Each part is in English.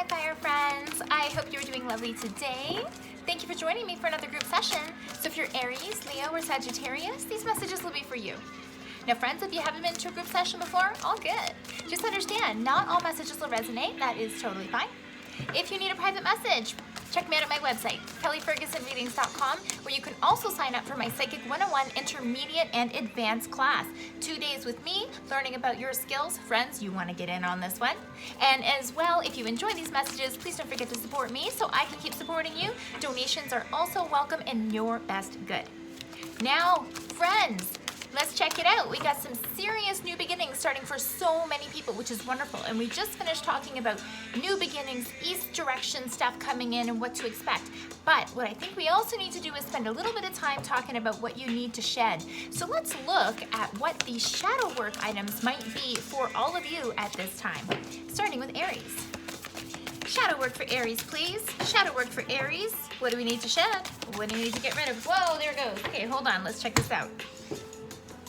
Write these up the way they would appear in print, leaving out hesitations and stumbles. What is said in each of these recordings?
my fire friends. I hope you're doing lovely today. Thank you for joining me for another group session. So if you're Aries, Leo, or Sagittarius, these messages will be for you. Now friends, if you haven't been to a group session before, all good. Just understand, not all messages will resonate. That is totally fine. If you need a private message, check me out at my website, kellyfergusonreadings.com, where you can also sign up for my Psychic 101 Intermediate and Advanced class. 2 days with me, learning about your skills. Friends, you want to get in on this one. And as well, if you enjoy these messages, please don't forget to support me so I can keep supporting you. Donations are also welcome and your best good. Now, friends, let's check it out. We got some serious new beginnings starting for so many people, which is wonderful. And we just finished talking about new beginnings, east direction stuff coming in and what to expect. But what I think we also need to do is spend a little bit of time talking about what you need to shed. So let's look at what the shadow work items might be for all of you at this time, starting with Aries. Shadow work for Aries, please. Shadow work for Aries. What do we need to shed? What do we need to get rid of? Whoa, there it goes. Okay, hold on. Let's check this out.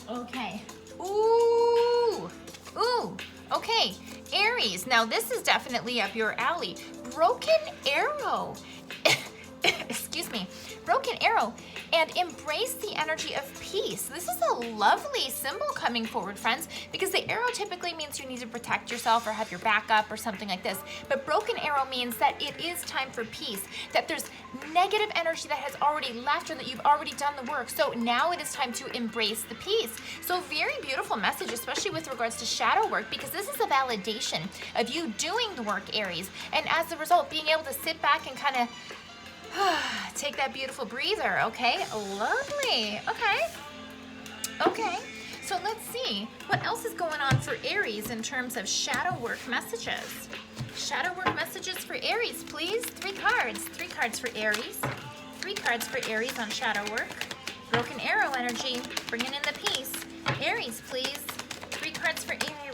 Okay. Ooh. Ooh. Okay. Aries. Now this is definitely up your alley. Broken arrow. Excuse me. Broken arrow. And embrace the energy of peace. This is a lovely symbol coming forward, friends, because the arrow typically means you need to protect yourself or have your back up or something like this. But broken arrow means that it is time for peace, that there's negative energy that has already left or that you've already done the work. So now it is time to embrace the peace. So very beautiful message, especially with regards to shadow work, because this is a validation of you doing the work, Aries. And as a result, being able to sit back and kind of take that beautiful breather, okay? Lovely. Okay. So let's see what else is going on for Aries in terms of shadow work messages. Shadow work messages for Aries, please. 3 cards. 3 cards for Aries. 3 cards for Aries on shadow work. Broken arrow energy, bringing in the peace. Aries, please. 3 cards for Aries. Here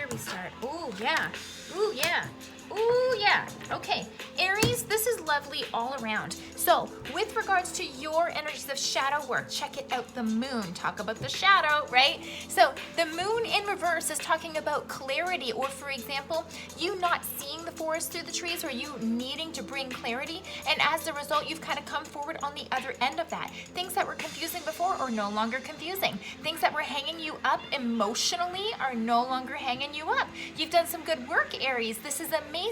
we start. Ooh, yeah. Ooh, yeah. Ooh, yeah. Okay. Aries, this is lovely all around. So with regards to your energies of shadow work, check it out, the moon. Talk about the shadow, right? So the moon in reverse is talking about clarity, or for example, you not seeing the forest through the trees, or you needing to bring clarity. And as a result, you've kind of come forward on the other end of that. Things that were confusing before are no longer confusing. Things that were hanging you up emotionally are no longer hanging you up. You've done some good work, Aries. This is amazing.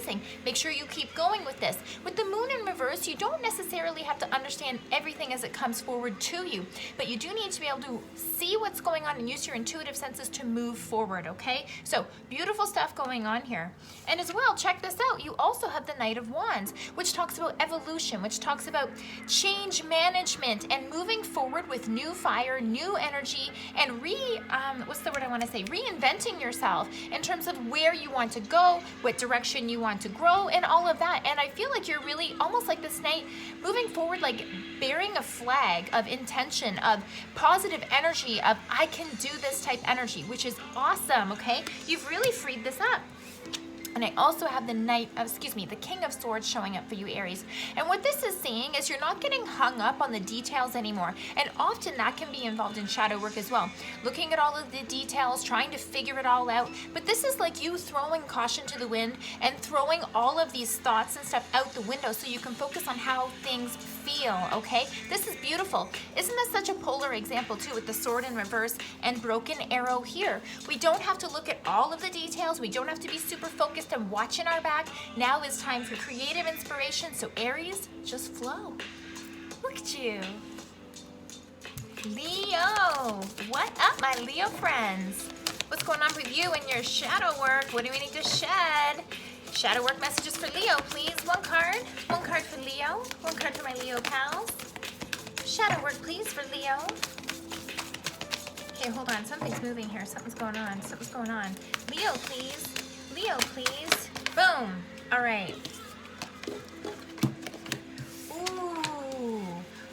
Make sure you keep going with this. With the moon in reverse, you don't necessarily have to understand everything as it comes forward to you, but you do need to be able to see what's going on and use your intuitive senses to move forward, okay? So beautiful stuff going on here. And as well, check this out. You also have the Knight of Wands, which talks about evolution, which talks about change management and moving forward with new fire, new energy, and reinventing yourself in terms of where you want to go, what direction you want to grow, and all of that. And I feel like you're really almost like this knight moving forward, like bearing a flag of intention, of positive energy, of I can do this type energy, which is awesome, okay? You've really freed this up. And I also have the King of Swords showing up for you, Aries. And what this is saying is you're not getting hung up on the details anymore. And often that can be involved in shadow work as well. Looking at all of the details, trying to figure it all out. But this is like you throwing caution to the wind and throwing all of these thoughts and stuff out the window so you can focus on how things feel, okay? This is beautiful. Isn't this such a polar example too, with the sword in reverse and broken arrow here? We don't have to look at all of the details. We don't have to be super focused and watching our back. Now is time for creative inspiration. So Aries, just flow. Look at you. Leo, what up, my Leo friends? What's going on with you and your shadow work? What do we need to shed? Shadow work messages for Leo, please. 1 card. 1 card for Leo. 1 card for my Leo pals. Shadow work, please, for Leo. Okay, hold on. Something's moving here. Something's going on. Something's going on. Leo, please. Leo, please. Boom. All right. Ooh.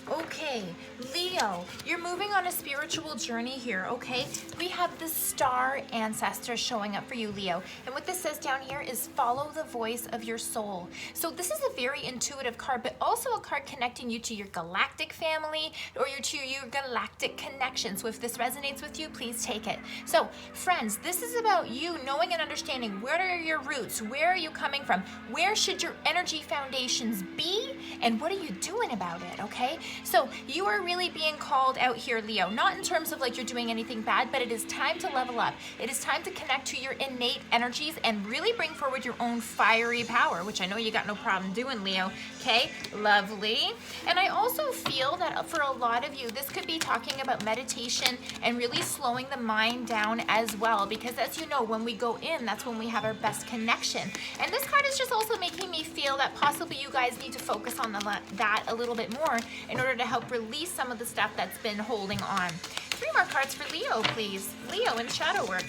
Okay. Okay, Leo, you're moving on a spiritual journey here, okay? We have the star ancestor showing up for you, Leo. And what this says down here is follow the voice of your soul. So this is a very intuitive card, but also a card connecting you to your galactic family or to your galactic connection. So if this resonates with you, please take it. So friends, this is about you knowing and understanding where are your roots, where are you coming from, where should your energy foundations be, and what are you doing about it, okay? So you are really being called out here, Leo, not in terms of like you're doing anything bad, but it is time to level up. It is time to connect to your innate energies and really bring forward your own fiery power, which I know you got no problem doing, Leo, okay? Lovely. And I also feel that for a lot of you, this could be talking about meditation and really slowing the mind down as well, because as you know, when we go in, that's when we have our best connection. And this card is just also making me feel that possibly you guys need to focus on that a little bit more in order to help release some of the stuff that's been holding on. 3 more cards for Leo, please. Leo in shadow work.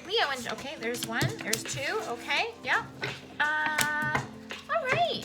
Leo in, okay, there's 1, there's 2, okay, yeah. All right.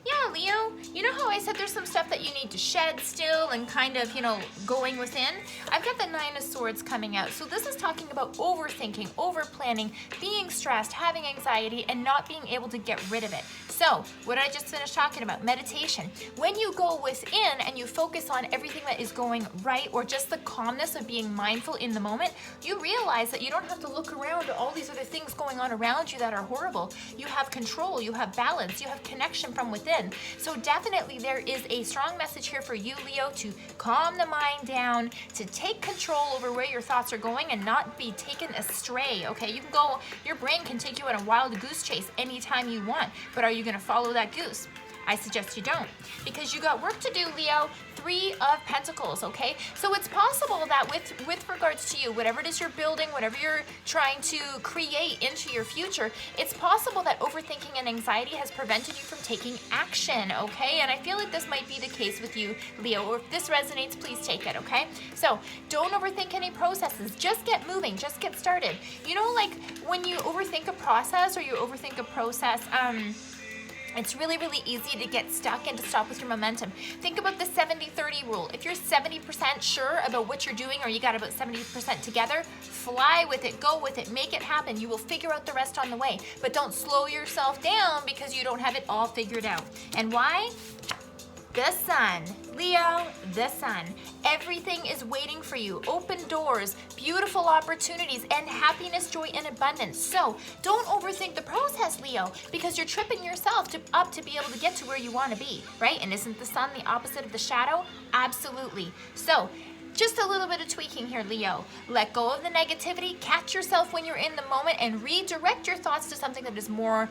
Yeah, Leo, you know how I said there's some stuff that you need to shed still and kind of, you know, going within? I've got the 9 of Swords coming out. So this is talking about overthinking, over-planning, being stressed, having anxiety, and not being able to get rid of it. So what I just finished talking about, meditation. When you go within and you focus on everything that is going right, or just the calmness of being mindful in the moment, you realize that you don't have to look around at all these other things going on around you that are horrible. You have control, you have balance, you have connection from within. So definitely there is a strong message here for you, Leo, to calm the mind down, to take control over where your thoughts are going and not be taken astray, okay? You can go, your brain can take you on a wild goose chase anytime you want, but are you gonna follow that goose? I suggest you don't, because you got work to do, Leo. 3 of Pentacles, okay? So it's possible that with regards to you, whatever it is you're building, whatever you're trying to create into your future, it's possible that overthinking and anxiety has prevented you from taking action, okay? And I feel like this might be the case with you, Leo, or if this resonates, please take it, okay? So don't overthink any processes. Just get moving, just get started. You know, like when you overthink a process or you overthink a process, it's really, really easy to get stuck and to stop with your momentum. Think about the 70-30 rule. If you're 70% sure about what you're doing, or you got about 70% together, fly with it, go with it, make it happen. You will figure out the rest on the way. But don't slow yourself down because you don't have it all figured out. And why? The sun, Leo, the sun. Everything is waiting for you. Open doors, beautiful opportunities, and happiness, joy, and abundance. So don't overthink the process, Leo, because you're tripping yourself up to be able to get to where you want to be, right? And isn't the sun the opposite of the shadow? Absolutely. So just a little bit of tweaking here, Leo. Let go of the negativity, catch yourself when you're in the moment, and redirect your thoughts to something that is more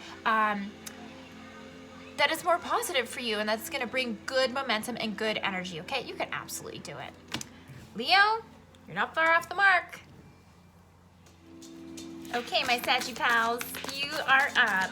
positive for you, and that's going to bring good momentum and good energy, okay? You can absolutely do it. Leo, you're not far off the mark. Okay, my Saggy pals, you are up.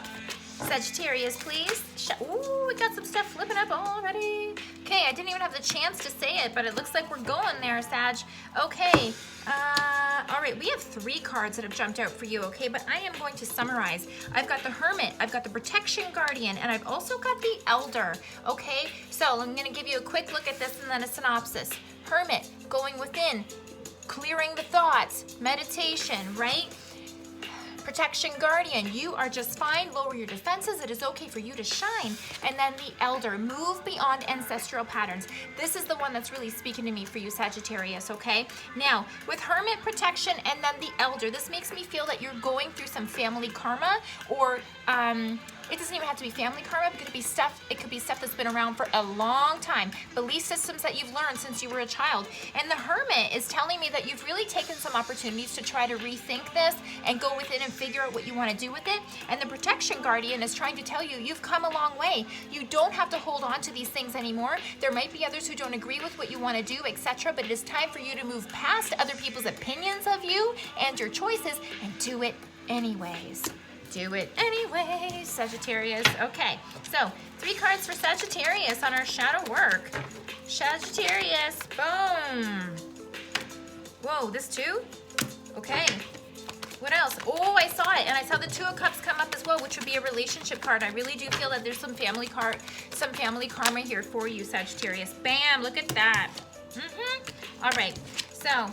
Sagittarius, please. Ooh, we got some stuff flipping up already. Okay, I didn't even have the chance to say it, but it looks like we're going there, Sag. Okay, all right, we have 3 cards that have jumped out for you, okay? But I am going to summarize. I've got the Hermit, I've got the Protection Guardian, and I've also got the Elder, okay? So I'm gonna give you a quick look at this and then a synopsis. Hermit, going within, clearing the thoughts, meditation, right? Protection Guardian, you are just fine, lower your defenses, it is okay for you to shine. And then the Elder, move beyond ancestral patterns. This is the one that's really speaking to me for you, Sagittarius, okay? Now, with Hermit, Protection, and then the Elder, this makes me feel that you're going through some family karma, or it doesn't even have to be family karma. It could be stuff that's been around for a long time. Belief systems that you've learned since you were a child. And the Hermit is telling me that you've really taken some opportunities to try to rethink this and go with it and figure out what you want to do with it. And the Protection Guardian is trying to tell you you've come a long way. You don't have to hold on to these things anymore. There might be others who don't agree with what you want to do, etc. But it is time for you to move past other people's opinions of you and your choices and do it anyways. Do it anyways, Sagittarius. Okay, so 3 cards for Sagittarius on our shadow work. Sagittarius, boom. Whoa, this too? Okay. What else? Oh, I saw it, and I saw the Two of Cups come up as well, which would be a relationship card. I really do feel that there's some family karma here for you, Sagittarius. Bam, look at that. All right, so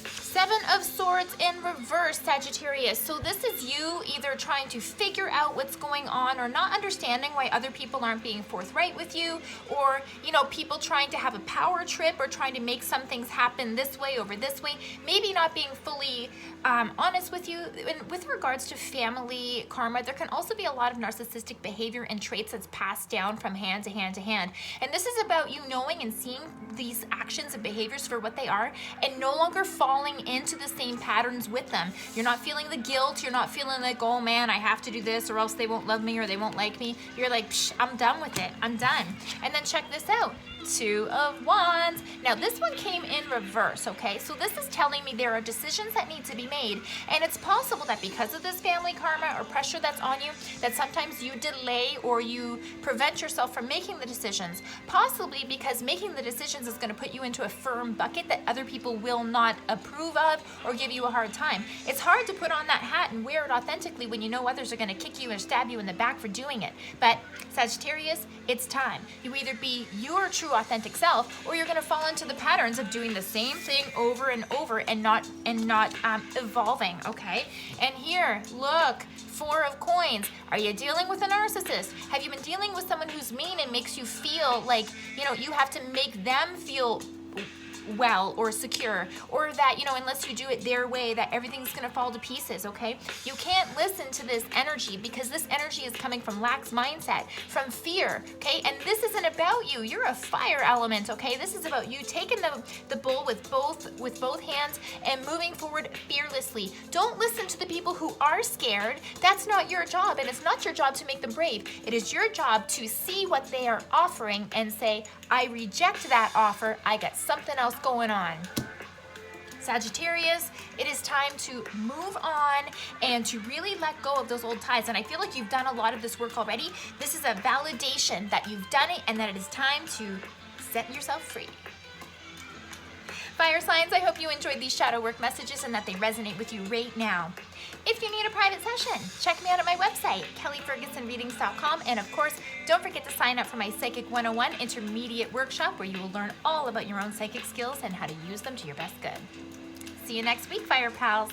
Seven of Swords in reverse, Sagittarius. So this is you either trying to figure out what's going on or not understanding why other people aren't being forthright with you, or, you know, people trying to have a power trip or trying to make some things happen this way over this way, maybe not being fully honest with you. And with regards to family karma, there can also be a lot of narcissistic behavior and traits that's passed down from hand to hand to hand. And this is about you knowing and seeing these actions and behaviors for what they are and no longer falling into the same patterns with them. You're not feeling the guilt. You're not feeling like, oh man, I have to do this or else they won't love me or they won't like me. You're like, psh, I'm done with it. I'm done. And then check this out. Two of Wands. Now this one came in reverse, okay? So this is telling me there are decisions that need to be made, and it's possible that because of this family karma or pressure that's on you, that sometimes you delay or you prevent yourself from making the decisions, possibly because making the decisions is going to put you into a firm bucket that other people will not approve of or give you a hard time. It's hard to put on that hat and wear it authentically when you know others are going to kick you or stab you in the back for doing it. But Sagittarius, it's time. You either be your true authentic self, or you're going to fall into the patterns of doing the same thing over and over and not evolving, okay? And here, look, Four of Coins. Are you dealing with a narcissist? Have you been dealing with someone who's mean and makes you feel like, you know, you have to make them feel well or secure, or that, you know, unless you do it their way, that everything's gonna fall to pieces, okay? You can't listen to this energy because this energy is coming from lax mindset, from fear, okay? And this isn't about you. You're a fire element, okay? This is about you taking the bull with both hands and moving forward fearlessly. Don't listen to the people who are scared. That's not your job, and it's not your job to make them brave. It is your job to see what they are offering and say, I reject that offer. I got something else going on. Sagittarius, it is time to move on and to really let go of those old ties. And I feel like you've done a lot of this work already. This is a validation that you've done it and that it is time to set yourself free. Fire signs, I hope you enjoyed these shadow work messages and that they resonate with you right now. If you need a private session, check me out at my website, kellyfergusonreadings.com. And of course, don't forget to sign up for my Psychic 101 Intermediate Workshop, where you will learn all about your own psychic skills and how to use them to your best good. See you next week, Fire Pals.